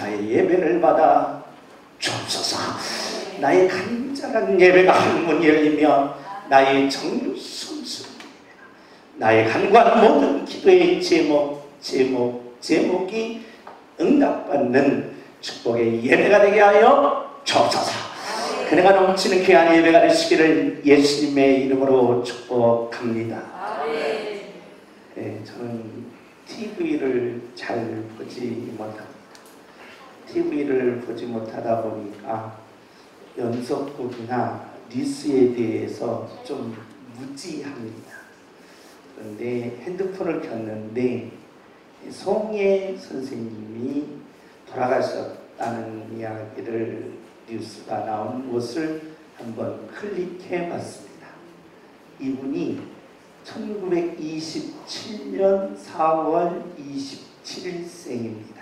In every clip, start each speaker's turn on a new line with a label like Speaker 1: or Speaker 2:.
Speaker 1: 나의 예배를 받아 주옵소서. 나의 간절한 예배가 한문 열리며 나의 정순수 나의 간구한 모든 기도의 제목이 응답받는 축복의 예배가 되게 하여 주옵소서. 그네가 넘치는 귀한 예배가 되시기를 예수님의 이름으로 축복합니다. 네, 저는 TV를 잘 보지 못합니다. TV를 보지 못하다 보니까 연속극이나 뉴스에 대해서 좀 무지합니다. 그런데 핸드폰을 켰는데 송혜 선생님이 돌아가셨다는 이야기를 뉴스가 나온 것을 한번 클릭해 봤습니다. 이분이 1927년 4월 27일생입니다.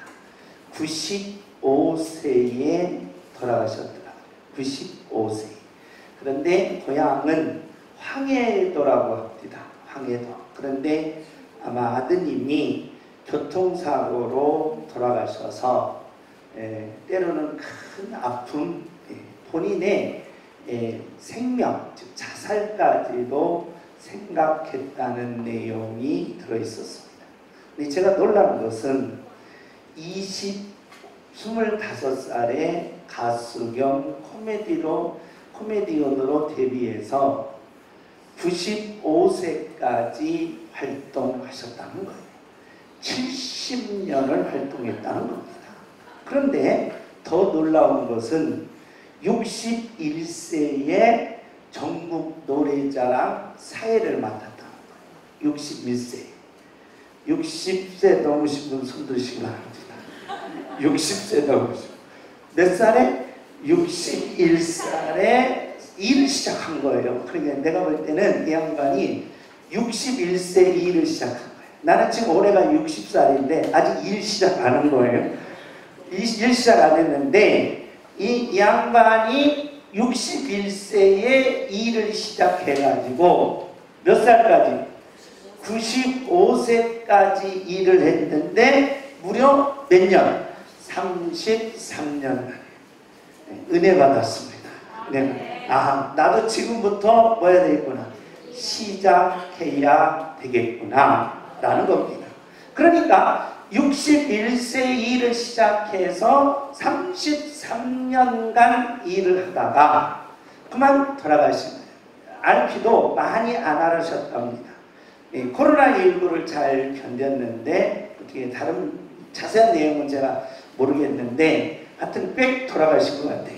Speaker 1: 95세에 돌아가셨더라고요. 95세. 그런데 고향은 황해도라고 합니다. 황해도. 그런데 아마 아드님이 교통사고로 돌아가셔서 때로는 큰 아픔, 본인의 생명, 즉 자살까지도 생각했다는 내용이 들어있었습니다. 근데 제가 놀란 것은 25살의 가수 겸 코미디언으로 데뷔해서 95세까지 활동하셨다는 거예요. 70년을 활동했다는 겁니다. 그런데 더 놀라운 것은 61세에 전국 노래자랑 사회를 맡았다는 거예요. 61세. 60세 넘으신 분 손 드시기 바랍니다. 60세 넘으신 몇 살에? 61살에 일을 시작한 거예요. 그러니까 내가 볼 때는 이 양반이 61세 일을 시작한 거예요. 나는 지금 올해가 60살인데 아직 일 시작 안 한 거예요. 일 시작 안 했는데 이 양반이 61세에 일을 시작해가지고 몇 살까지? 95세까지 일을 했는데 무려 몇 년? 33년 만에 은혜 받았습니다. 네. 아, 나도 지금부터 뭐 해야 되겠구나. 시작해야 되겠구나 라는 겁니다. 그러니까 61세 일을 시작해서 33년간 일을 하다가 그만 돌아가신 거예요. 앓기도 많이 안 앓으셨답니다. 코로나19를 잘 견뎠는데 어떻게 다른 자세한 내용은 제가 모르겠는데 하여튼 빽 돌아가신 것 같아요.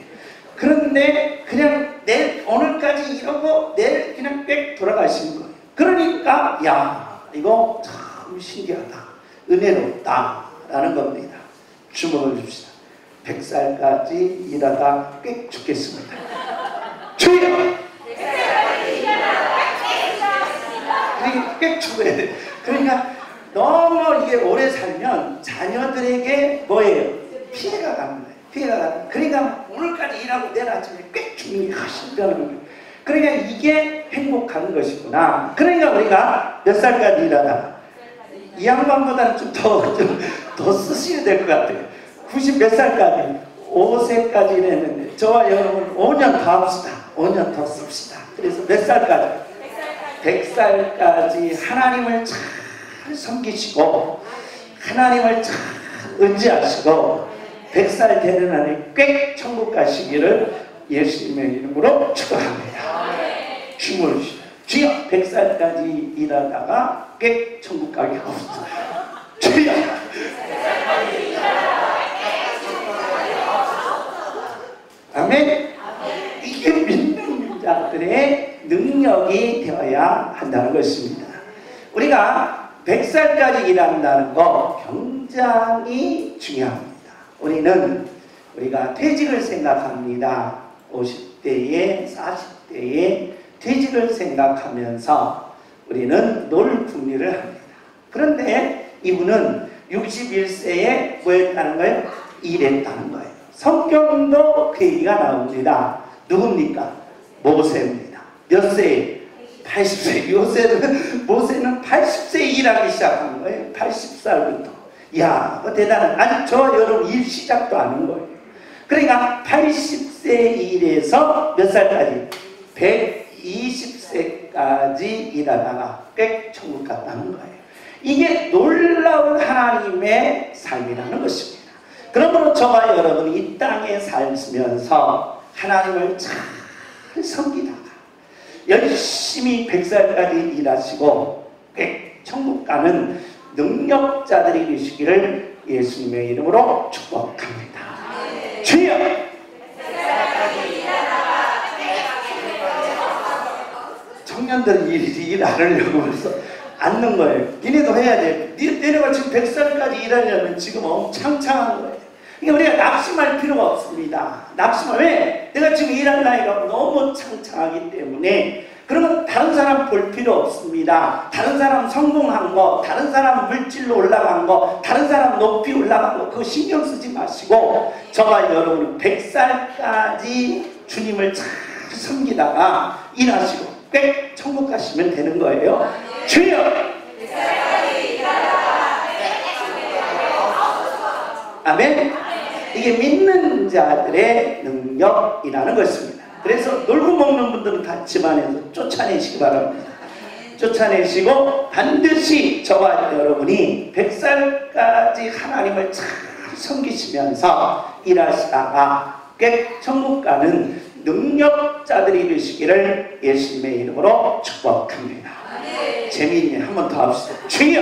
Speaker 1: 그런데 그냥 내일 오늘까지 이러고 내일 그냥 빽 돌아가신 거예요. 그러니까 야 이거 참 신기하다. 은혜롭다 라는 겁니다. 주목을 줍시다. 100살까지 일하다 꽥 죽겠습니다. 주여! 꽥 죽어야 돼. 그러니까 너무 이게 오래 살면 자녀들에게 뭐예요? 피해가 가는 거예요. 피해가 가는 거예요. 그러니까 오늘까지 일하고 내일 아침에 꽥 죽는 게 훨씬다는 거예요. 그러니까 이게 행복한 것이구나. 그러니까 우리가 몇 살까지 일하다 이 양반보다는 좀 더 쓰셔야 될 것 같아요. 90 몇 살까지? 5세까지 일했는데 저와 여러분 5년 더 합시다. 5년 더 씁시다. 그래서 몇 살까지? 100살까지 하나님을 잘 섬기시고 하나님을 잘 의지하시고 100살 되는 날에 꽥 천국 가시기를 예수님의 이름으로 축복합니다. 주문을 주여 100살까지 일하다가 꽥 천국 가게 하옵소서. 주여 아멘. 이게 믿는 자들의 능력이 되어야 한다는 것입니다. 우리가 100살까지 일한다는 거 굉장히 중요합니다. 우리가 퇴직을 생각합니다. 50대에 40대에 퇴직을 생각하면서 우리는 놀 궁리를 합니다. 그런데 이분은 61세에 뭐 했다는 거예요? 일했다는 거예요. 성경도 그 얘기가 나옵니다. 누굽니까? 모세입니다. 몇 세에? 80세. 모세는 80세에 일하기 시작한 거예요. 80살부터. 이야, 대단한. 아직 저와 여러분 일 시작도 안 한 거예요. 그러니까 80세 일에서 몇 살까지? 120세까지 일하다가 꽤 천국 갔다는 거예요. 이게 놀라운 하나님의 삶이라는 것입니다. 그러므로 저와 여러분이 이 땅에 살면서 하나님을 잘 섬기다가 열심히 100살까지 일하시고 꽤 천국 가는 능력자들이 되시기를 예수님의 이름으로 축복합니다. 주여! 청년들은 일 안 하려고 해서 앉는 거예요. 니네도 해야 돼. 니네가 지금 100살까지 일하려면 지금 엄창창한 거예요. 그러니까 우리가 낙심할 필요가 없습니다. 낙심할 왜? 내가 지금 일할 나이가 너무 창창하기 때문에 그러면 다른 사람 볼 필요 없습니다. 다른 사람 성공한 거, 다른 사람 물질로 올라간 거, 다른 사람 높이 올라간 거 그거 신경 쓰지 마시고 저와 여러분은 100살까지 주님을 잘 섬기다가 일하시고 꽤 천국 가시면 되는 거예요. 주여! 아멘. 이게 믿는 자들의 능력이라는 것입니다. 그래서 놀고 먹는 분들은 다 집안에서 쫓아내시기 바랍니다. 쫓아내시고 반드시 저와 여러분이 100살까지 하나님을 잘 섬기시면서 일하시다가 꽤 천국 가는 능력자들이 되시기를 예수님의 이름으로 축복합니다. 재미있네. 한 번 더 합시다. 주여!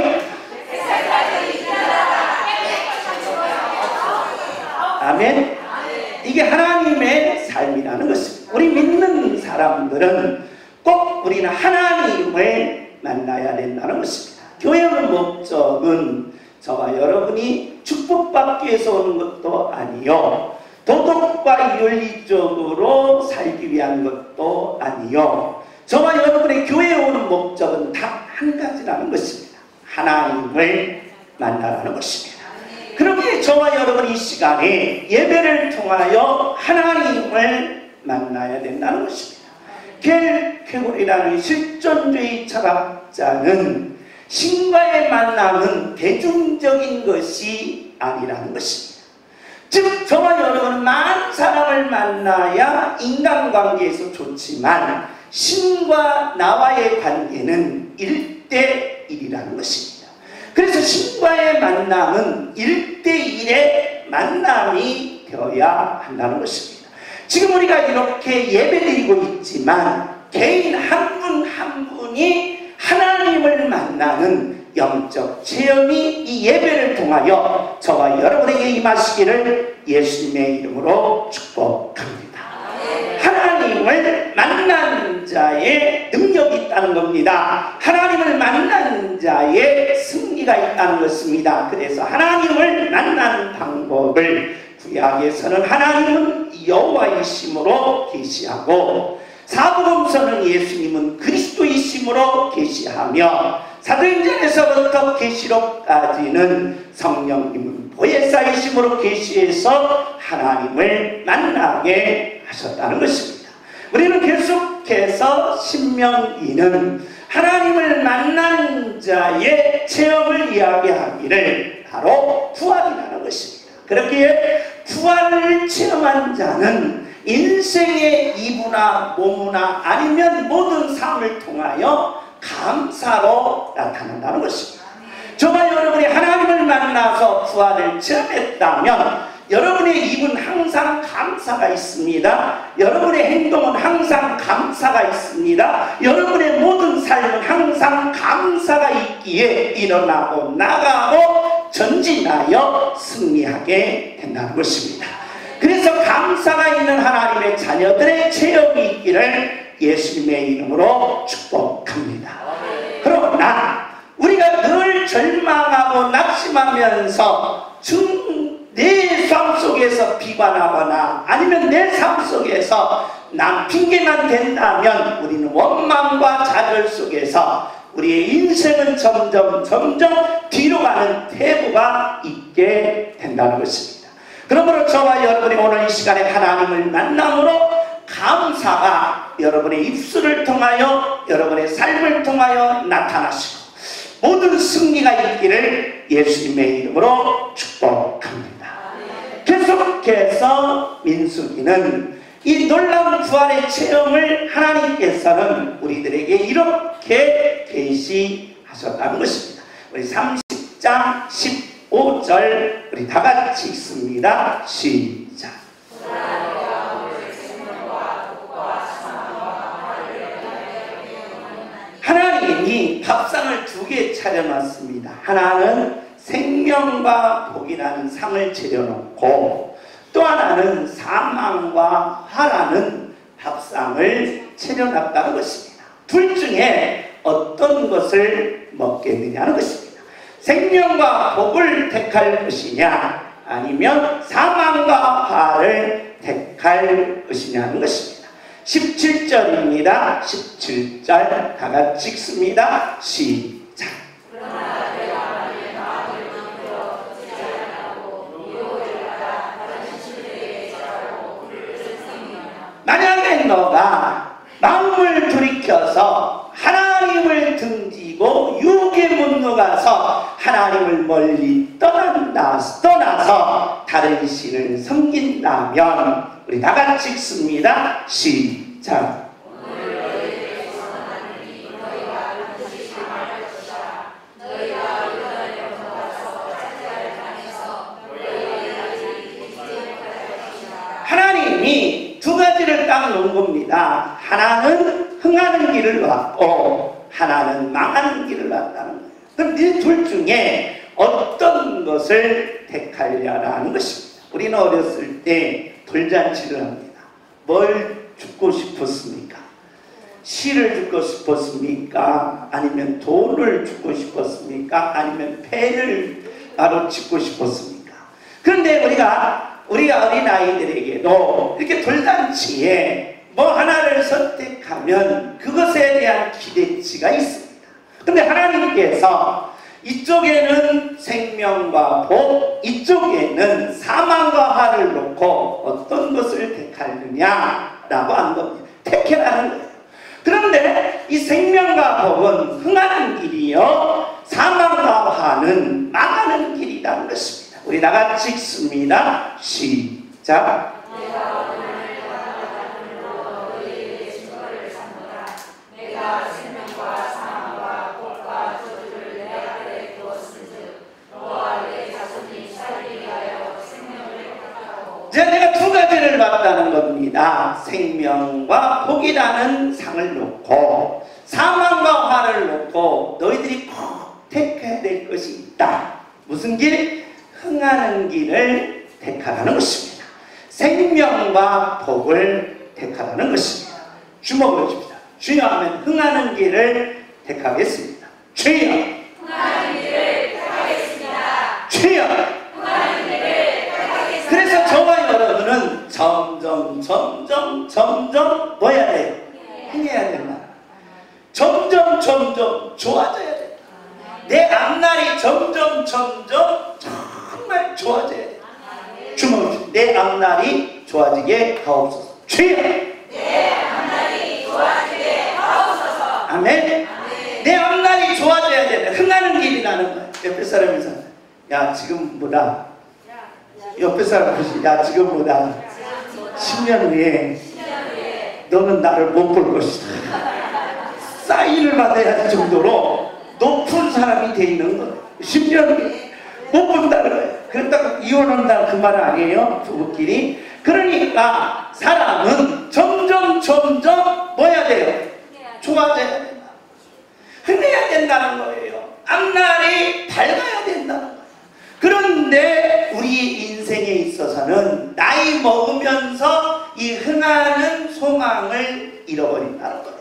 Speaker 1: 아멘. 이게 하나님의 삶이라는 것입니다. 우리 믿는 사람들은 꼭 우리는 하나님을 만나야 된다는 것입니다. 교회의 목적은 저와 여러분이 축복받기 위해서 오는 것도 아니요, 도덕과 윤리적으로 살기 위한 것도 아니요, 저와 여러분의 교회에 오는 목적은 단 한 가지라는 것입니다. 하나님을 만나라는 것입니다. 그렇게 저와 여러분 이 시간에 예배를 통하여 하나님을 만나야 된다는 것입니다. 겔 쾌골이라는 실존주의 철학자는 신과의 만남은 대중적인 것이 아니라는 것입니다. 즉 저와 여러분은 많은 사람을 만나야 인간관계에서 좋지만 신과 나와의 관계는 1대1이라는 것입니다. 그래서 신과의 만남은 1대1의 만남이 되어야 한다는 것입니다. 지금 우리가 이렇게 예배드리고 있지만 개인 한 분 한 분이 하나님을 만나는 영적 체험이 이 예배를 통하여 저와 여러분에게 임하시기를 예수님의 이름으로 축복합니다. 하나님을 만난 자의 능력이 있다는 겁니다. 하나님을 만난 자의 승리가 있다는 것입니다. 그래서 하나님을 만나는 방법을 구약에서는 하나님은 여호와이심으로 계시하고 사복음서는 예수님은 그리스도이심으로 계시하며 사도행전에서부터 계시록까지는 성령님은 보혜사이심으로 계시해서 하나님을 만나게 하셨다는 것입니다. 우리는 계속해서 신명기는 하나님을 만난 자의 체험을 이야기하기를 바로 부활이라는 것입니다. 그렇기에 부활을 체험한 자는 인생의 이부나 모무나 아니면 모든 삶을 통하여 감사로 나타난다는 것입니다. 저와 여러분이 하나님을 만나서 부활을 체험했다면 여러분의 입은 항상 감사가 있습니다. 여러분의 행동은 항상 감사가 있습니다. 여러분의 모든 삶은 항상 감사가 있기에 일어나고 나가고 전진하여 승리하게 된다는 것입니다. 그래서 감사가 있는 하나님의 자녀들의 체험이 있기를 예수님의 이름으로 축복합니다. 그러나 우리가 늘 절망하고 낙심하면서 내 삶 속에서 비관하거나 아니면 내 삶 속에서 남 핑계만 된다면 우리는 원망과 좌절 속에서 우리의 인생은 점점 뒤로 가는 태도가 있게 된다는 것입니다. 그러므로 저와 여러분이 오늘 이 시간에 하나님을 만남으로 감사가 여러분의 입술을 통하여 여러분의 삶을 통하여 나타나시고 모든 승리가 있기를 예수님의 이름으로 축복합니다. 계속해서 민수기는 이 놀라운 부활의 체험을 하나님께서는 우리들에게 이렇게 계시하셨다는 것입니다. 우리 30장 15절 우리 다 같이 읽습니다. 시작. 하나님이 밥상을 두 개 차려놨습니다. 하나는 생명과 복이라는 상을 차려놓고 또 하나는 사망과 화라는 밥상을 차려놨다는 것입니다. 둘 중에 어떤 것을 먹겠느냐는 것입니다. 생명과 복을 택할 것이냐 아니면 사망과 화를 택할 것이냐는 것입니다. 17절입니다. 17절 다 같이 읽습니다. 시작. 만약에 너가 마음을 돌이켜서 하나님을 등지고 유혹에 못 녹아서 하나님을 멀리 떠나서 다른 신을 섬긴다면 우리 다 같이 읽습니다. 시작. 하나님이 두 가지를 딱 놓은 겁니다. 하나는 흥하는 길을 왔고 하나는 망하는 길을 왔다는 거예요. 그럼 이 둘 중에 어떤 것을 택하려는 것입니다. 우리는 어렸을 때 돌잔치를 합니다. 뭘 죽고 싶었습니까? 시를 죽고 싶었습니까? 아니면 돈을 죽고 싶었습니까? 아니면 배를 바로 짓고 싶었습니까? 그런데 우리가 어린아이들에게도 이렇게 돌잔치에 뭐 하나를 선택하면 그것에 대한 기대치가 있습니다. 그런데 하나님께서 이쪽에는 생명과 복, 이쪽에는 사망과 화를 놓고 어떤 것을 택하느냐라고 한 겁니다. 택해라는 거예요. 그런데 이 생명과 복은 흥하는 길이요, 사망과 화는 망하는 길이라는 것입니다. 우리 다 같이 읽습니다. 시작. 내가 두 가지를 받다는 겁니다. 생명과 복이라는 상을 놓고 사망과 화를 놓고 너희들이 꼭 택해야 될 것이 있다. 무슨 길? 흥하는 길을 택하라는 것입니다. 생명과 복을 택하라는 것입니다. 주먹을 줍니다. 주여 하면 흥하는 길을 택하겠습니다. 주여 흥하는 길을 택하겠습니다. 주여 흥하는 길을 택하겠습니다. 그래서 저와 여러분은 점점 뭐 해야 돼요? 흥해야 된다. 점점 좋아져야 된다. 내 앞날이 점점 정말 좋아져야 된다. 주먹을 내 앞날이 좋아지게 하옵소서. 주여 내 앞날이 좋아지게 하옵소서. 아멘. 내 앞날이 좋아져야 된다. 흥하는 길이라는 거야. 옆에 사람에서 야 지금보다 옆에 사람 보시 야 지금보다 10년 후에 너는 나를 못 볼 것이다. 사인을 받아야 할 정도로 높은 사람이 돼 있는 거예요. 10년 후에 못 본다는 거예요. 그렇다고 이혼한다는 그 말 아니에요? 부부끼리. 그러니까 사람은 점점 뭐 해야 돼요? 좋아져야 된다. 흥해야 된다는 거예요. 앞날이 밝아야 된다는 거예요. 그런데 우리 인생에 있어서는 나이 먹으면서 이 흥하는 소망을 잃어버린다는 거예요.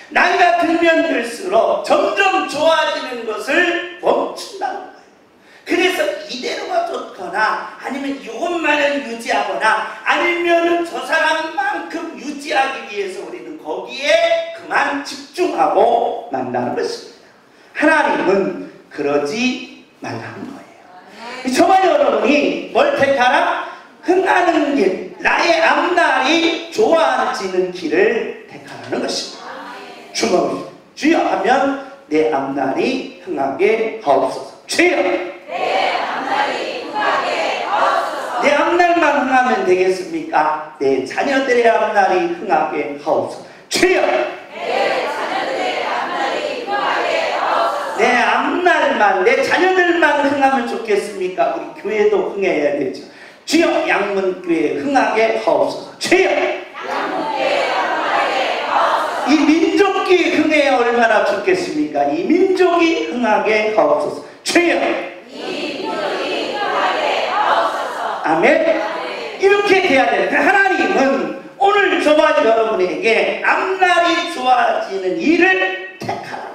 Speaker 1: 나이가 들면 들수록 점점 좋아지는 것을 멈춘다는 거예요. 그래서 이대로가 좋거나 아니면 이것만을 유지하거나 아니면 저 사람만큼 유지하기 위해서 우리는 거기에 그만 집중하고 만다는 것입니다. 하나님은 그러지 말라는 거예요. 저와 여러분이 뭘 택하라? 흥하는 길, 나의 앞날이 좋아지는 길을 택하라는 것입니다. 주먹을 주여 하면 내 앞날이 흥하게 하옵소서. 주여,
Speaker 2: 내 앞날이 흥하게 하옵소서.
Speaker 1: 내 앞날만 흥하면 되겠습니까? 내 자녀들의 앞날이 흥하게 하옵소서. 주여,
Speaker 2: 내 자녀들의 앞날이 흥하게 하옵소서.
Speaker 1: 내 앞날만, 내 자녀들만 흥하면 좋겠습니까? 우리 교회도 흥해야 되죠. 주여, 양문교회 흥하게 하옵소서. 주여,
Speaker 2: 양문교회 흥하게 하옵소서.
Speaker 1: 이 민족이 흥해야 얼마나 좋겠습니까? 이 민족이 흥하게 하옵소서. 주여,
Speaker 2: 이 민족이 흥하게 하옵소서.
Speaker 1: 아멘. 이렇게 돼야 되는 거예요. 하나님은 오늘 저와 여러분에게 앞날이 좋아지는 일을 택하라.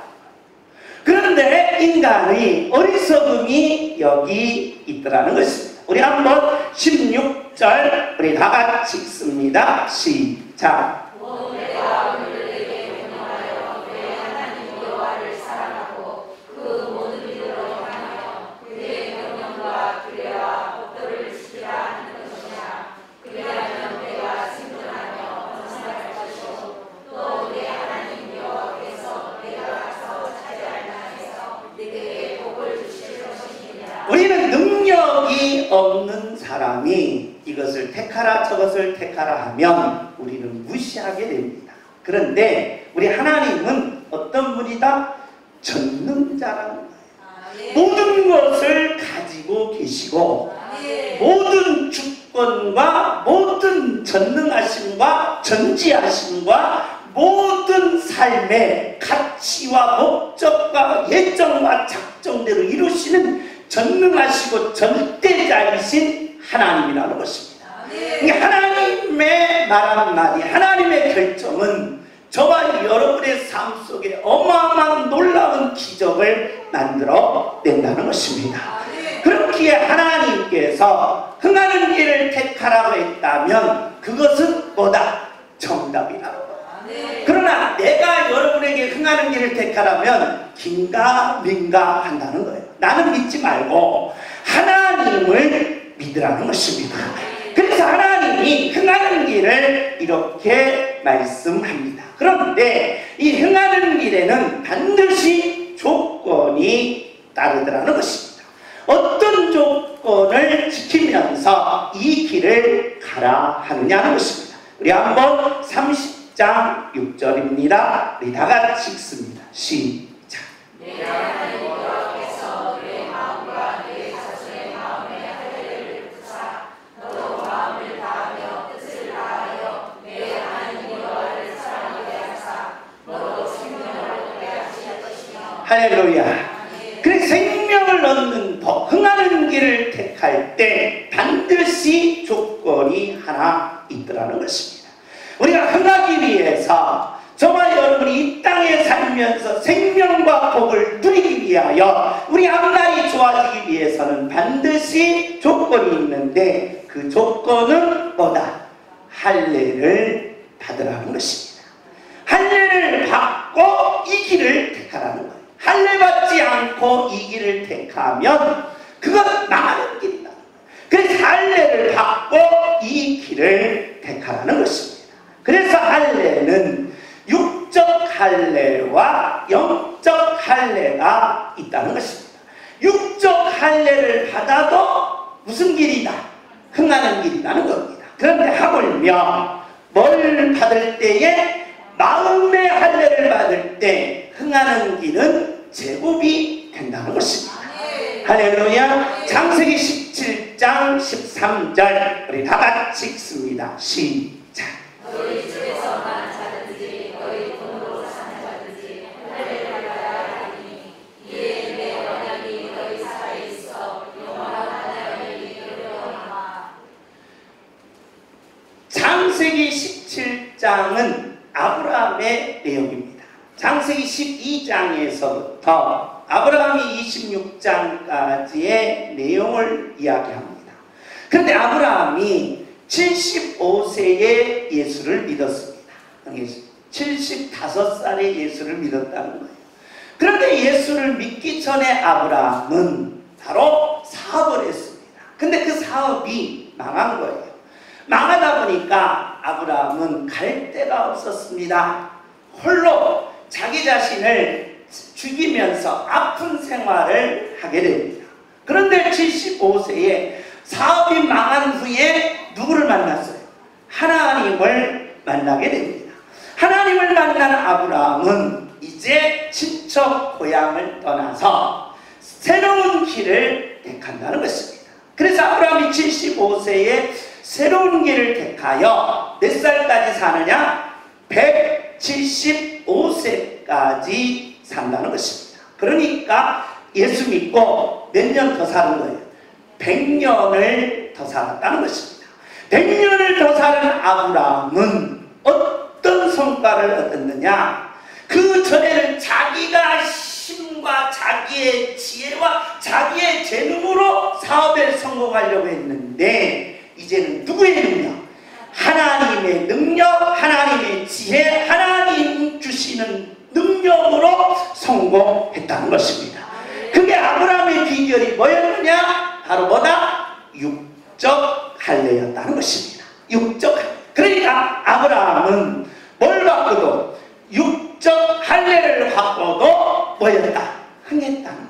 Speaker 1: 그런데 인간의 어리석음이 여기 있더라는 것입니다. 우리 한번 16절 우리 다 같이 읽습니다. 시작.
Speaker 2: 내가 그들에게 명령하여 그의 하나님 여호와를 사랑하고 그 모든 일으로 행하며 그의 명령과 규례와 법도를 지키라 하는 것이냐. 그리하면 내가 생존하며 번성할 것이요 또 내 하나님 여호와께서 내가 가서 차지할 땅에서 내게 복을 주실 것이니라.
Speaker 1: 우리는 능력이 없는 사람이 이것을 택하라 저것을 택하라 하면 우리는 무시하게 됩니다. 그런데 우리 하나님은 어떤 분이다? 전능자라는 거예요. 모든 것을 가지고 계시고 모든 주권과 모든 전능하심과 전지하심과 모든 삶의 가치와 목적과 예정과 작정대로 이루시는 전능하시고 절대자이신 하나님이라는 것입니다. 하나님의 말 한마디, 하나님의 결정은 저와 여러분의 삶 속에 어마어마한 놀라운 기적을 만들어 낸다는 것입니다. 그렇기에 하나님께서 흥하는 길을 택하라고 했다면 그것은 뭐다? 정답이라는 거예요. 그러나 내가 여러분에게 흥하는 길을 택하라면 긴가민가 한다는 거예요. 나는 믿지 말고 하나님을 믿으라는 것입니다. 그래서 하나님이 흥하는 길을 이렇게 말씀합니다. 그런데 이 흥하는 길에는 반드시 조건이 따르더라는 것입니다. 어떤 조건을 지키면서 이 길을 가라 하느냐는 것입니다. 우리 한번 30장 6절입니다. 우리 다 같이 읽습니다. 시작.
Speaker 2: 내 하나님 여호와께서 내 마음과 내 자손의 마음에 할례를 붙사 너도 마음을 다하며 뜻을 다하여 내 하나님 여호와를 사랑하게 하사 너로 생명을 얻게 하실 것이며.
Speaker 1: 할렐루야. 그래서 생명을 얻는 법, 흥하는 길을 택할 때 반드시 조건이 하나 있더라는 것입니다. 우리가 흥하기 위해서 저와 여러분이 이 땅에 살면서 생명과 복을 누리기 위하여 우리 앞날이 좋아지기 위해서는 반드시 조건이 있는데 그 조건은 뭐다? 할례를 받으라는 것입니다. 할례를 받고 이 길을 택하라는 거예요. 할례 받지 않고 이 길을 택하면 그건 망하는 길이다. 그래서 할례를 받고 이 길을 택하라는 것입니다. 그래서 할례는 육적 할례와 영적 할례가 있다는 것입니다. 육적 할례를 받아도 무슨 길이다? 흥하는 길이라는 겁니다. 그런데 하물며 뭘 받을 때에 마음의 할례를 받을 때 흥하는 길은 제곱이 된다는 것입니다. 할렐루야. 창세기 17장 13절 우리 다 같이 읽습니다. 시작.
Speaker 2: 너희 집에서 난 자든지 너희 돈으로 사는 자든지 할례를 받아야 하니 이에 내 언약이 너희 사이에 있어 영원한 하나님이 이르려니와.
Speaker 1: 창세기 17장은 아브라함의 내용입니다. 창세기 12장에서부터 아브라함이 26장까지의 내용을 이야기합니다. 그런데 아브라함이 75세에 예수를 믿었습니다. 75살에 예수를 믿었다는 거예요. 그런데 예수를 믿기 전에 아브라함은 바로 사업을 했습니다. 근데 그 사업이 망한 거예요. 망하다 보니까 아브라함은 갈 데가 없었습니다. 홀로 자기 자신을 죽이면서 아픈 생활을 하게 됩니다. 그런데 75세에 사업이 망한 후에 누구를 만났어요? 하나님을 만나게 됩니다. 하나님을 만난 아브라함은 이제 친척 고향을 떠나서 새로운 길을 택한다는 것입니다. 그래서 아브라함이 75세에 새로운 길을 택하여 몇 살까지 사느냐? 175세까지 산다는 것입니다. 그러니까 예수 믿고 몇 년 더 사는 거예요? 100년을 더 살았다는 것입니다. 100년을 더 사는 아브라함은 어떤 성과를 얻었느냐? 그 전에는 자기가 힘과 자기의 지혜와 자기의 재능으로 사업에 성공하려고 했는데 이제는 누구의 능력? 하나님의 능력, 하나님의 지혜, 하나님 주시는 능력으로 성공했다는 것입니다. 그게 아브라함의 비결이 뭐였느냐? 바로 뭐다? 육적 할례였다는 것입니다. 육적 할례. 그러니까 아브라함은 뭘 바꿔도 육적 할례를 바꿔도 뭐였다? 흥했다는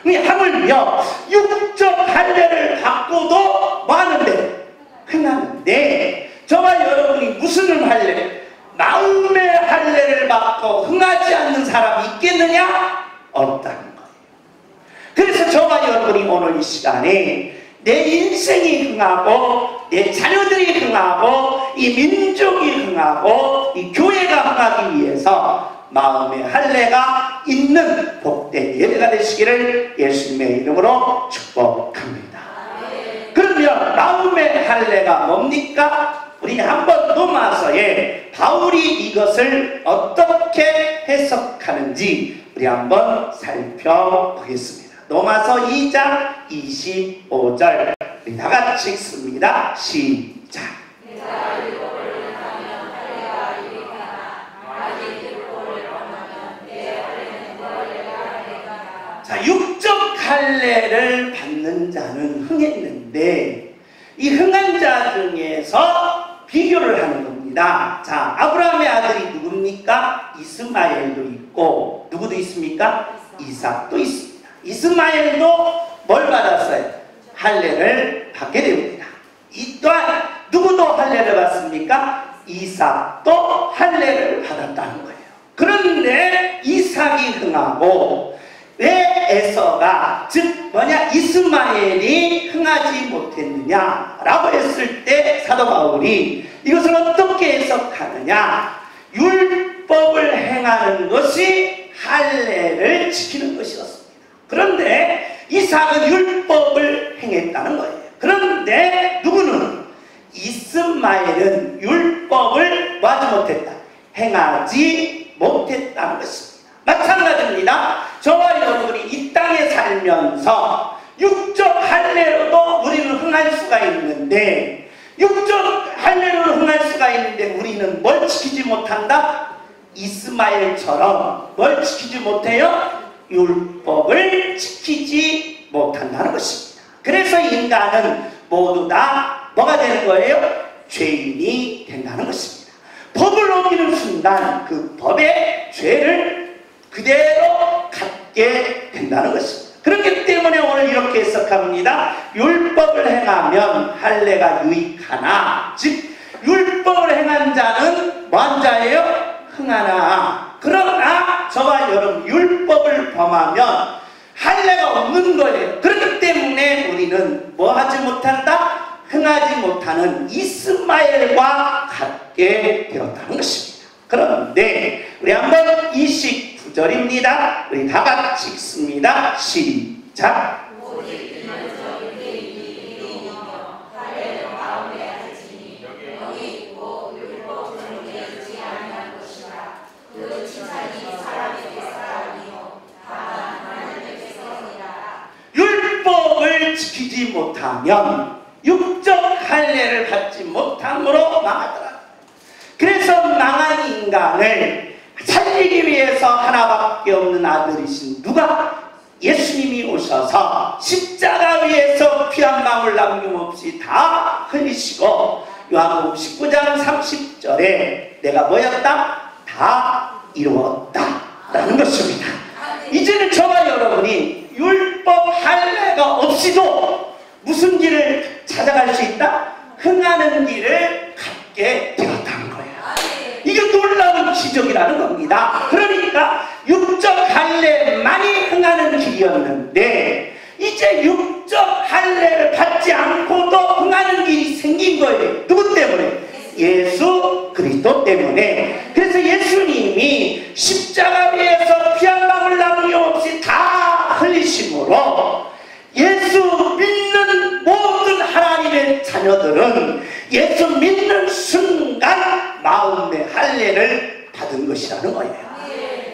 Speaker 1: 거예요. 하물며 육적 할례를 바꿔도 뭐 하는데? 흥하는데 저와 여러분이 무슨 할례? 마음의 할례를 받고 흥하지 않는 사람이 있겠느냐? 없다는 거예요. 그래서 저와 여러분이 오늘 이 시간에 내 인생이 흥하고 내 자녀들이 흥하고 이 민족이 흥하고 이 교회가 흥하기 위해서 마음의 할례가 있는 복된 예배가 되시기를 예수님의 이름으로 축복합니다. 그러면 마음의 할례가 뭡니까? 우리 한번 로마서에 바울이 이것을 어떻게 해석하는지 우리 한번 살펴보겠습니다. 로마서 2장 25절 우리 다같이 읽습니다. 시작. 자, 육적 할례를 받는 자는 흥했는데 이 흥한 자 중에서 비교를 하는 겁니다. 자, 아브라함의 아들이 누굽니까? 이스마엘도 있고 누구도 있습니까? 이삭도 있습니다. 이스마엘도 뭘 받았어요? 할례를 받게 됩니다. 이 또한 누구도 할례를 받습니까? 이삭도 할례를 받았다는 거예요. 그런데 이삭이 흥하고 왜 에서가 즉 뭐냐 이스마엘이 흥하지 못했느냐라고 했을 때 사도 바울이 이것을 어떻게 해석하느냐? 율법을 행하는 것이 할례를 지키는 것이었습니다. 그런데 이삭은 율법을 행했다는 거예요. 그런데 누구는? 이스마엘은 율법을 하지 못했다. 행하지 못했다는 것입니다. 마찬가지입니다. 저와 여러분이 이 땅에 살면서 육적 할례로도 우리는 흥할 수가 있는데 육적 할례로 흥할 수가 있는데 우리는 뭘 지키지 못한다? 이스마엘처럼 뭘 지키지 못해요? 율법을 지키지 못한다는 것입니다. 그래서 인간은 모두 다 뭐가 되는 거예요? 죄인이 된다는 것입니다. 법을 어기는 순간 그 법의 죄를 그대로 갖게 된다는 것입니다. 그렇기 때문에 오늘 이렇게 해석합니다. 율법을 행하면 할례가 유익하나 즉 율법을 행한 자는 뭐한 자예요? 흥하나. 그러나 저와 여러분 율법을 범하면 할례가 없는 거예요. 그렇기 때문에 우리는 뭐 하지 못한다? 흥하지 못하는 이스마엘과 같게 되었다는 것입니다. 그런데 우리 한번 29절입니다. 우리 다 같이 읽습니다. 시작. 율법을 지키지 못하면 육적 할례를 받지 못함으로 망하더라. 그래서 망한 인간을 살리기 위해서 하나밖에 없는 아들이신 누가? 예수님이 오셔서 십자가 위에서 피 한 방울 남김없이 다 흘리시고 요한복음 19장 30절에 내가 뭐였다? 다 이루었다 라는 것입니다. 이제는 저와 여러분이 율법 할례가 없이도 무슨 길을 찾아갈 수 있다? 흥하는 길을 갖게 되었다는 거예요. 이게 놀라운 기적이라는 겁니다. 그러니까 육적 할례만이 흥하는 길이었는데 이제 육적 할례를 받지 않고도 흥하는 길이 생긴 거예요. 누구 때문에? 예수 그리스도 때문에. 그래서 예수님이 십자가 위에서 피 한 방울 남김없이 다 흘리심으로 예수 믿는 모든 하나님의 자녀들은 예수 믿는 순간 마음의 할례를 받은 것이라는 거예요.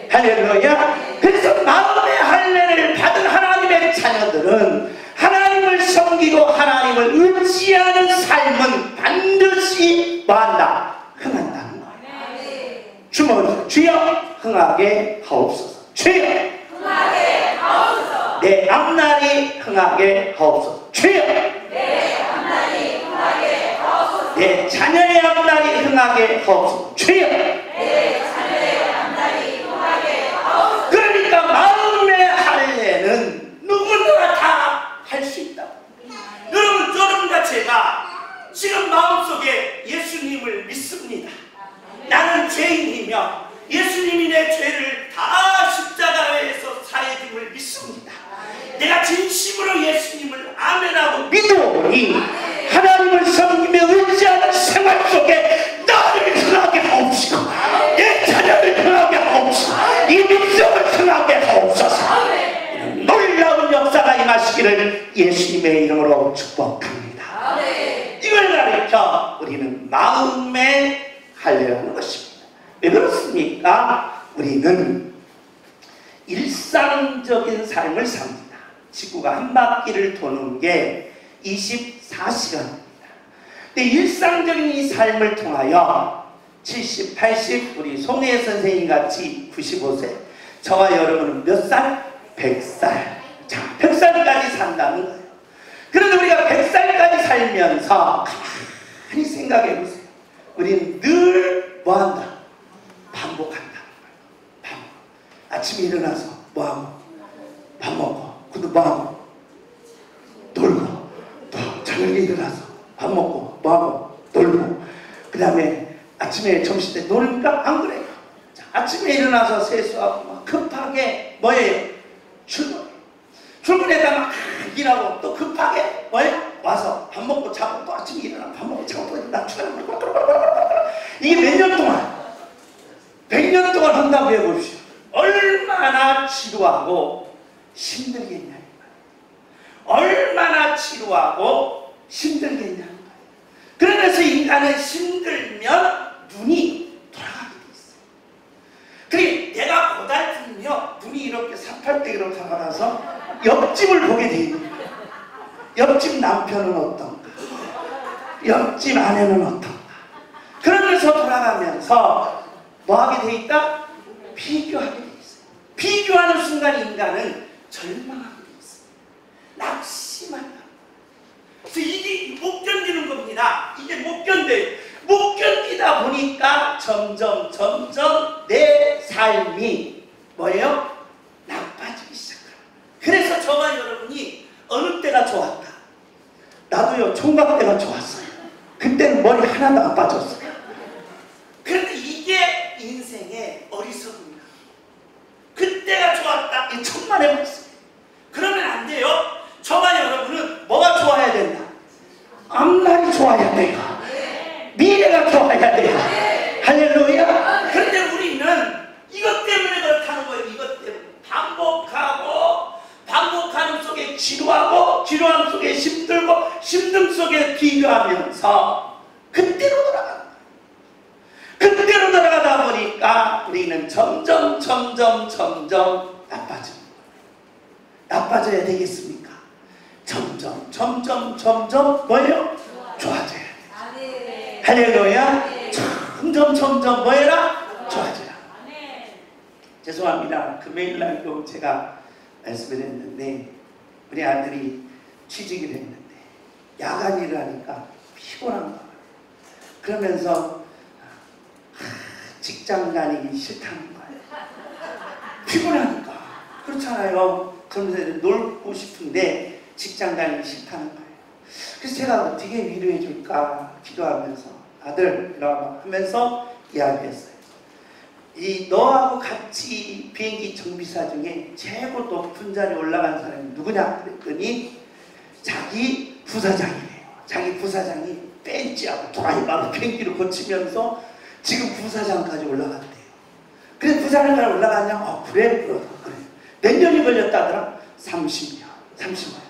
Speaker 1: 할렐루야. 그래서 마음의 할례를 받은 하나님의 자녀들은 하나님을 섬기고 하나님을 의지하는 삶은 반드시 뭐한다? 흥한다는 거예요. 주먹을 주여 흥하게 하옵소서. 주여
Speaker 2: 흥하게 하옵소서.
Speaker 1: 내 앞날이 흥하게 하옵소서. 주여
Speaker 2: 내 앞날이 흥하게 하옵소서.
Speaker 1: 내 자녀의 앞날이 흥하게 하옵소서. 주여
Speaker 2: 내 자녀의 앞날이 흥하게 하옵소서.
Speaker 1: 그러니까 마음의 할례는 누구나 다 할 수 있다. 여러분, 여러분과 제가 지금 마음속에 예수님을 믿습니다. 나는 죄인이며 예수님이 내 죄를 다 십자가에서 사해줌을 믿습니다. 내가 진심으로 예수님을 아멘하고 믿어오니 하나님을 섬기며 의지하는 생활 속에 나를 흥하게 하옵시고 내 자녀를 흥하게 하옵시고 이 민족을 흥하게 하옵소서. 놀라운 역사가 임하시기를 예수님의 이름으로 축복합니다. 이걸 가르쳐 우리는 마음의 할례라는 것입니다. 왜 그렇습니까? 우리는 일상적인 삶을 삽니다. 지구가 한 바퀴를 도는 게 24시간입니다. 근데 일상적인 이 삶을 통하여 70, 80, 우리 송혜 선생님 같이 95세, 저와 여러분은 몇 살? 100살. 자, 100살까지 산다는 거예요. 그런데 우리가 100살까지 살면서 가만히 생각해 보세요. 우리는 늘 뭐한다? 반복한다는 거예요. 반복. 아침에 일어나서 뭐하고? 밥 먹고, 그도 뭐하고? 놀고, 또 저녁에 일어나서 밥 먹고, 뭐하고? 놀고, 그 다음에 아침에 점심 때 노니까 안 그래요. 자, 아침에 일어나서 세수하고 막 급하게 뭐예요? 출근에다 막 일하고 또 급하게 뭐예요? 와서 밥 먹고 자고 또 아침에 일어나 밥 먹고 자고 또 일어나 이게 몇 년 동안 100년 동안 한다고 해보십시오. 얼마나 지루하고 힘들겠냐. 얼마나 지루하고 힘들겠냐는 거예요. 그러면서 인간은 힘들면 눈이 돌아가게 돼 있어요. 그래, 내가 고달프면요 눈이 이렇게 삼팔대기로 살아나서 옆집을 보게 돼 있는 거예요. 옆집 남편은 어떤가? 옆집 아내는 어떤가? 그러면서 돌아가면서 뭐 하게 돼 있다? 비교하게 돼 있어요. 비교하는 순간 인간은 절망하게 돼 있어요. 낙심한다. 그래서 이게 못 견디는 겁니다. 이게 못 견뎌요. 못 견디다 보니까 점점 내 삶이 뭐예요? 나빠지기 시작합니다. 그래서 저와 여러분이 어느 때가 좋았다? 나도요 총각 때가 좋았어요. 그때는 머리 하나도 안 빠졌어요. 그런데 이게 인생의 어리석음이다. 그때가 좋았다. 이 천만의 말씀. 그러면 안 돼요. 저와 여러분은 뭐가 좋아야 된다? 앞날이 좋아야 돼요. 미래가 좋아야 돼요. 할렐루야. 그런데 우리는 이것 때문에 그렇다는 거예요. 이것 때문에 반복하는 속에 지루하고 지루함 속에 힘들고 힘듦 속에 비교하면서 그때로 돌아가는 거예요. 그때로 돌아가다 보니까 우리는 점점 나빠집니다. 나빠져야 되겠습니까? 점점 뭐예요? 좋아져야 돼. 할렐루야. 점점 뭐해라? 좋아져라. 죄송합니다. 금요일 날도 제가 말씀을 했는데 우리 아들이 취직을 했는데 야간 일을 하니까 피곤한 거예요. 그러면서 직장 다니기 싫다는 거예요. 피곤하니까 그렇잖아요. 젊은 놀고 싶은데 직장 다니기 싫다는 거예요. 그래서 제가 어떻게 위로해 줄까 기도하면서 아들 이러고 하면서 이야기했어요. 이 너하고 같이 비행기 정비사 중에 최고 높은 자리에 올라간 사람이 누구냐 그랬더니 자기 부사장이래요. 자기 부사장이 벤치하고 드라이버하고 비행기를 고치면서 지금 부사장까지 올라갔대요. 그래서 부사장까지 올라가냐? 그래? 그래. 몇 년이 걸렸다더라? 30년. 30년.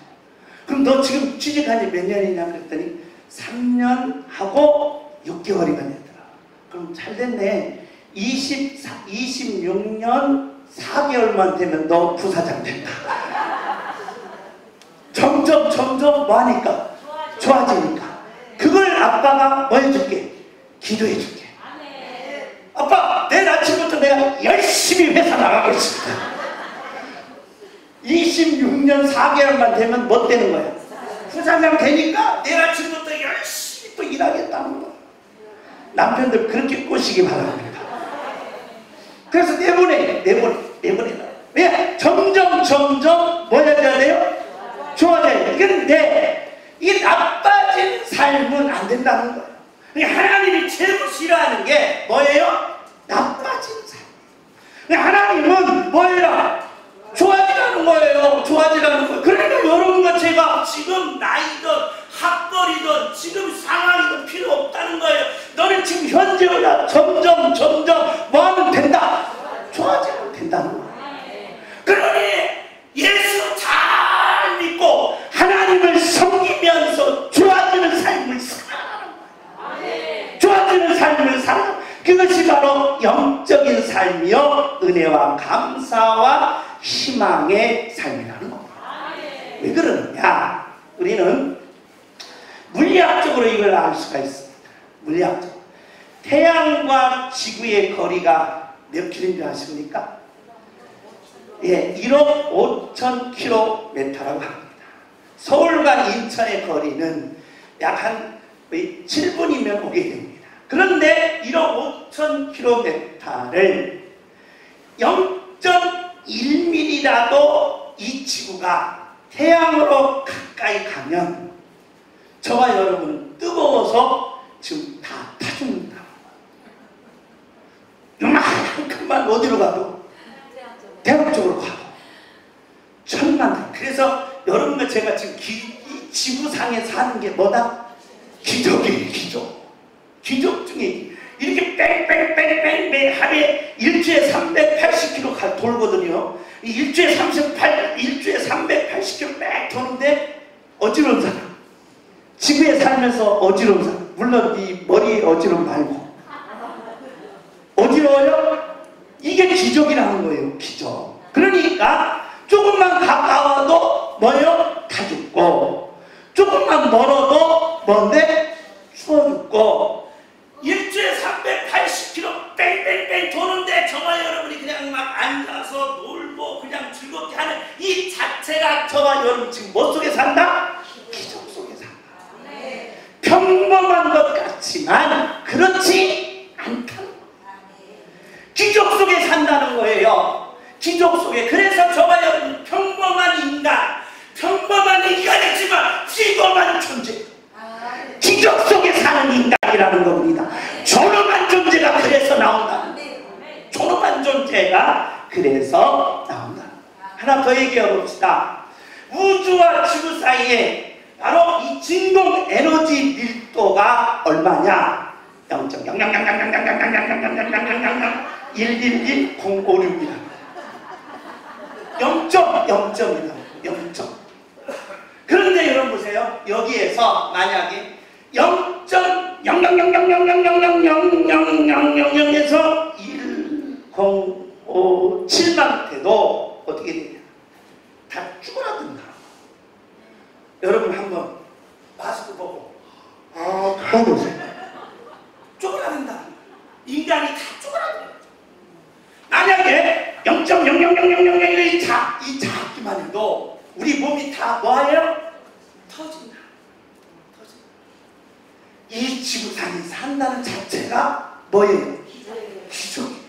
Speaker 1: 그럼 너 지금 취직한 지 몇 년이냐 그랬더니 3년 하고 6개월이 걸렸더라. 그럼 잘 됐네. 26년 4개월만 되면 너 부사장 된다. 점점 뭐 하니까? 좋아지니까. 그걸 아빠가 뭐 해줄게? 기도해 줄게. 아빠, 내일 아침부터 내가 열심히 회사 나가고 있습니다. 26년 4개월만 되면 뭐 되는 거야? 부사장 되니까 내일 아침부터 열심히 또 일하겠다는 거야. 남편들 그렇게 꼬시기 바랍니다. 그래서 내보내. 왜? 점점 뭐 해야 돼요? 좋아져야 돼. 그런데 이게 나빠진 삶은 안 된다는 거예요. 하나님이 제일 싫어하는 게 뭐예요? 나빠진 삶. 하나님은 뭐예요? 좋아지라는 거예요. 좋아지라는 거예요. 그러니까 여러분과 제가 지금 나이든 학벌이든 지금 상황이든 필요 없다는 거예요. 너는 지금 현재보다 점점 뭐 하면 된다? 좋아지면 된다는 거예요. 그러니 예수 잘 믿고 하나님을 섬기면서 좋아지는 삶을 살아가는 거예요. 좋아지는 삶을 살아가는 거예요. 그것이 바로 영적인 삶이요 은혜와 감사와 희망의 삶이라는 겁니다. 왜 그러느냐? 우리는 물리학적으로 이걸 알 수가 있습니다. 물리학적으로 태양과 지구의 거리가 몇 킬로인지 아십니까? 1억 5천 킬로미터라고 합니다. 서울과 인천의 거리는 약 한 7분이면 오게 됩니다. 그런데 1억 5천 킬로미터를 0.1mm라도 이 지구가 태양으로 가까이 가면 저와 여러분은 뜨거워서 지금 다 타죽는다. 요만큼만 어디로 가도 대학 쪽으로 가도 천만. 그래서 여러분과 제가 지금 이 지구상에 사는 게 뭐다? 기적이에요. 기적 중에 이렇게 뺑뺑뺑뺑뺑 하루에 일주에 380km 돌거든요. 일주에 380km 뺑 도는데 어지러운 사람, 지구에 살면서 어지러운 사람, 물론 이 머리에 어지러움 말고 어지러워요? 이게 기적이라는 거예요. 기적. 그러니까 조금만 가까워도 뭐요? 다 죽고, 조금만 멀어도 뭔데? 추워 죽고. 일주에 380km 뺑뺑뺑 도는데 저와 여러분이 그냥 막 앉아서 놀고 그냥 즐겁게 하는 이 자체가 저와 여러분 지금 뭐 속에 산다? 기적 속에 산다. 평범한 것 같지만 그렇지 않다는 거예요. 기적 속에 산다는 거예요. 기적 속에. 그래서 저와 여러분 평범한 인간이지만 기도만 존재. 기적 속에 사는 인간이라는 겁니다. 존엄한 존재가 그래서 나온다. 존엄한 존재가 그래서 나온다. 하나 더 얘기해 봅시다. 우주와 지구 사이에 바로 이 진공 에너지 밀도가 얼마냐? 0.0000000000000000000000000000000000000000000000000000000000000000000000000000000000000000000000000000000000000000000000000000000000000000000000000000000000000000000000000000000000000000000000000000000000000000000000000000000000000000000000000000000000000000000000000000000000000000000000000000000000000000000000000000000000000000000000000000000000000000000000000000000000000000000000000000000000000000000000000000000000000000000000000000000000000000000000000000000000000000000000000000000000000000000000000000000000000000000000000000000000000000000000000000000000000000000000000000000000000000000000000000000000000000000000000000000000000000000000000000000000000000000000000000000000000000000000000000000000000000000그런데 여러분 보세요. 여기에서 만약에 0.00000000000000000에서 107만 돼도 어떻게 되냐? 다 쭈그라든다. 여러분 한번 마스크 보고 보세요. 쭈그라든다. 인간이 다 쭈그라든다. 만약에 0.000000000 이 작기만 해도 우리 몸이 다 뭐예요? 터진다. 이 지구상에 산다는 자체가 뭐예요? 기적이에요.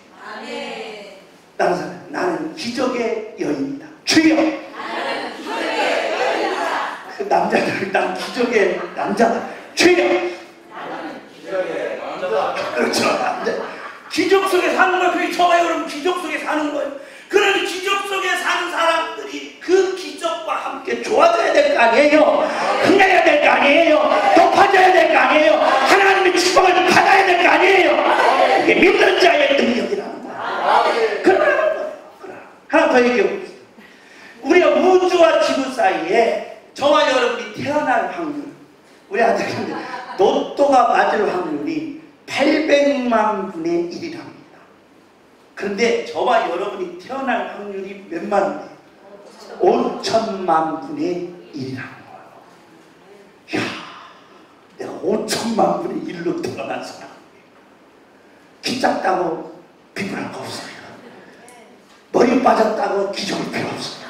Speaker 1: 다른 사람, 나는 나는 기적의 여인이다. 주여. 그 남자들, 난 기적의 남자다. 주여. 그렇죠. 남자. 기적 속에 사는 거예요. 그게 저와 여러분 기적 속에 사는 거예요. 그런 기적 속에 사는 사람들이 그 기적과 함께 좋아져야 될 거 아니에요. 흥해야 될 거 아니에요. 높아져야 될 거 아니에요. 하나님의 축복을 받아야 될 거 아니에요. 이게 믿는 자의 능력이라는 거예요. 그러라는 거예요. 하나 더 얘기해 봅시다. 우리가 우주와 지구 사이에 저와 여러분이 태어날 확률, 우리 아들한테 로또가 맞을 확률이 800만 분의 1이랍니다. 그런데 저와 여러분이 태어날 확률이 몇만 분이에요? 5천만 분의 1이라는 거예요. 이야, 내가 5천만 분의 1로 태어난 사람. 키 작다고 비굴할 거 없어요. 머리 빠졌다고 기죽을 필요 없어요.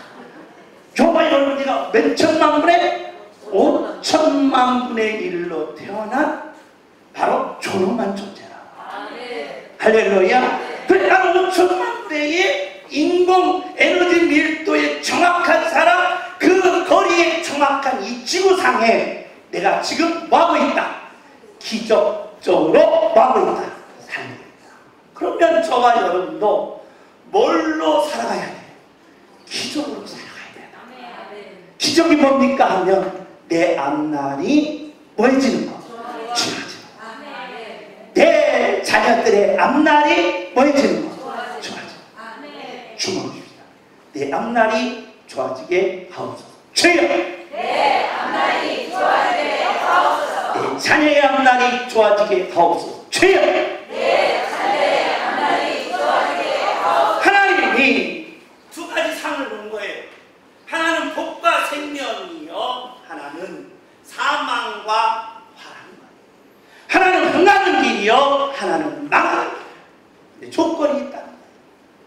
Speaker 1: 저와 여러분이가 몇 천만 분의 5천만 분의 1로 태어난 바로 존엄한 존재라. 할렐루야. 그래, 나는 5천만 분의 인공 에너지 밀도의 정확한 사람, 그 거리의 정확한 이 지구상에 내가 지금 뭐하고 있다? 기적적으로 뭐하고 있다? 살고 있다. 그러면 저와 여러분도 뭘로 살아가야 돼요? 기적으로 살아가야 돼요. 기적이 뭡니까 하면 내 앞날이 뭐해지는 거? 좋아지는 거. 내 자녀들의 앞날이 뭐해지는 거? 좋아지는 거. 주먹입니다. 내 앞날이 좋아지게 하옵소서. 주여!
Speaker 2: 내 앞날이 좋아지게 하옵소서.
Speaker 1: 내 자녀의 앞날이 좋아지게 하옵소서. 주여!
Speaker 2: 내 자녀의 앞날이 좋아지게 하옵소서.
Speaker 1: 하나님이 두 가지 상을 놓은 거예요. 하나는 복과 생명이요, 하나는 사망과 화란. 하나는 흥하는 길이요, 하나는 망하는 길. 조건이 있다.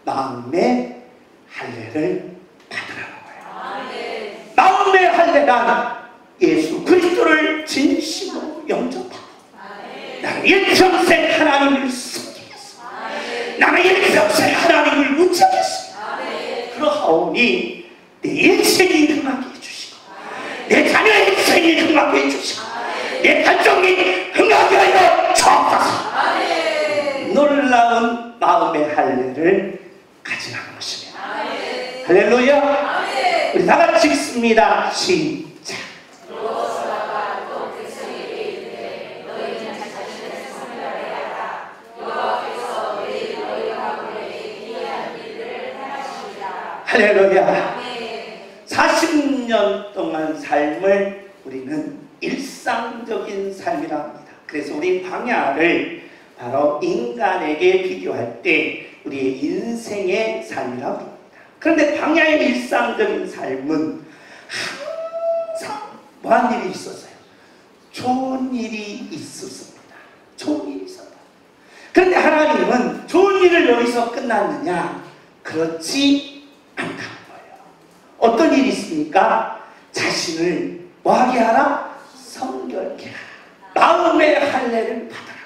Speaker 1: 마음의 할례를 받으라는 거예요. 마음의 할례란 예수 그리스도를 진심으로 영접하고 나는 일평생 하나님을 섬기겠어. 나는 일평생 하나님을 의지하겠어. 그러하오니 내 인생이 흥하게 해주시고 내 자녀의 인생이 흥하게 해주시고 내 가정이 흥하게 하여 주옵소서. 놀라운 마음의 할례를 가지라는 것입니다. 할렐루야. 우리 다 같이 읽습니다. 시작. 할렐루야. 40년 동안 삶을 우리는 일상적인 삶이라 합니다. 그래서 우리 광야를 바로 인간에게 비교할 때 우리의 인생의 삶이라고 합니다. 그런데 광야의 일상적인 삶은 항상 뭐한 일이 있었어요? 좋은 일이 있었습니다. 좋은 일이 있었다. 그런데 하나님은 좋은 일을 여기서 끝났느냐? 그렇지 않다는 거예요. 어떤 일이 있습니까? 자신을 뭐하게 하라? 성결케 하라. 마음의 할례를 받아라.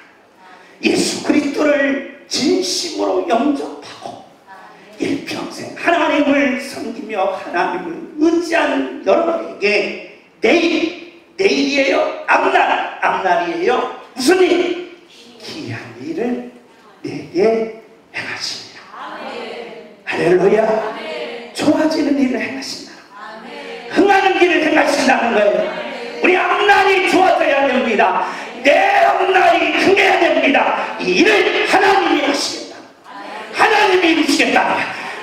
Speaker 1: 예수 그리스도를 진심으로 영접하고 일평생 하나님을 섬기며 하나님을 의지하는 여러분에게 내일이에요? 앞날이에요? 무슨 일? 귀한 일을 내게 행하십니다. 할렐루야. 좋아지는 일을 행하신다. 흥하는 길을 행하신다는 거예요. 우리 앞날이 좋아져야 됩니다. 내 앞날이 흥해야 됩니다. 이 일을 하나님이 하시겠다. 하나님이 이루시겠다.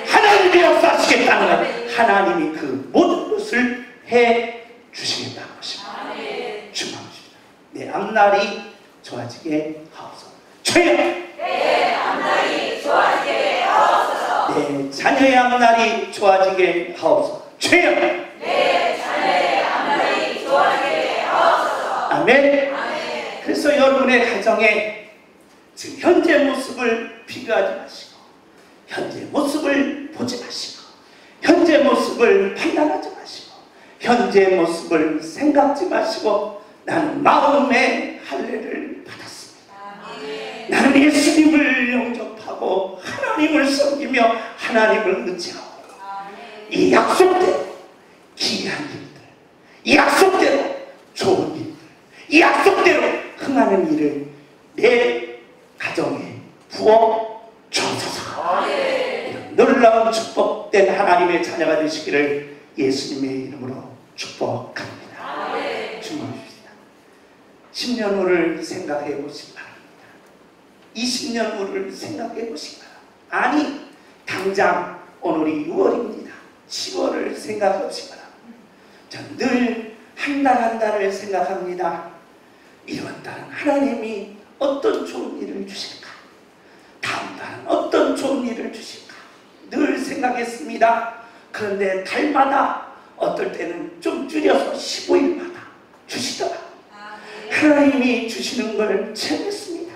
Speaker 1: 하나님이 역사하시겠다는 거예요. 하나님이 그 모든 것을 해 주시겠다는 것입니다. 축복합니다. 내 앞날이 좋아지게 하옵소서. 주여!
Speaker 2: 내 앞날이 좋아지게 하옵소서.
Speaker 1: 내 자녀의 앞날이 좋아지게 하옵소서. 주여!
Speaker 2: 내 자녀의 앞날이 좋아지게 하옵소서.
Speaker 1: 아멘. 그래서 여러분의 가정에 지금 현재 모습을 비교하지 마시고 현재 모습을 보지 마시고 현재 모습을 판단하지 마시고 현재 모습을 생각지 마시고 나는 마음의 할례를 받았습니다. 나는 예수님을 영접하고 하나님을 섬기며 하나님을 의지하고 이 약속대로 기이한 일들, 이 약속대로 좋은 일들, 이 약속대로 흥하는 일을 내 가정에 부어 주옵소서. 이런 놀라운 축복된 하나님의 자녀가 되시기를 예수님의 이름으로 축복합니다. 주님입니다. 10년 후를 생각해 보시기 바랍니다. 20년 후를 생각해 보시기 바랍니다. 아니, 당장 오늘이 6월입니다. 10월을 생각해 보시기 바랍니다. 전 늘 한 달 한 달을 생각합니다. 이번 달은 하나님이 어떤 좋은 일을 주실까? 다음 달은 어떤 좋은 일을 주실까? 늘 생각했습니다. 그런데 달마다 어떨 때는 좀 줄여서 15일마다 주시더라고요. 하나님이 주시는 걸 체험했습니다.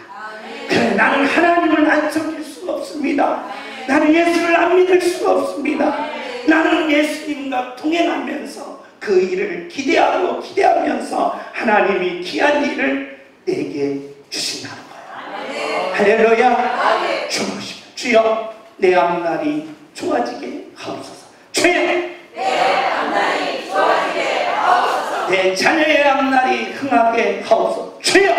Speaker 1: 그래, 나는 하나님을 안 섬길 수가 없습니다. 나는 예수를 안 믿을 수가 없습니다. 나는 예수님과 동행하면서 그 일을 기대하면서 하나님이 귀한 일을 내게 주신다는 거예요. 할렐루야. 주무시면 주여 내 앞날이 좋아지게 하옵소서. 주여
Speaker 2: 내 앞날이 좋아지게 하옵소서.
Speaker 1: 내 자녀의 앞날이 흥하게 하옵소서. 주여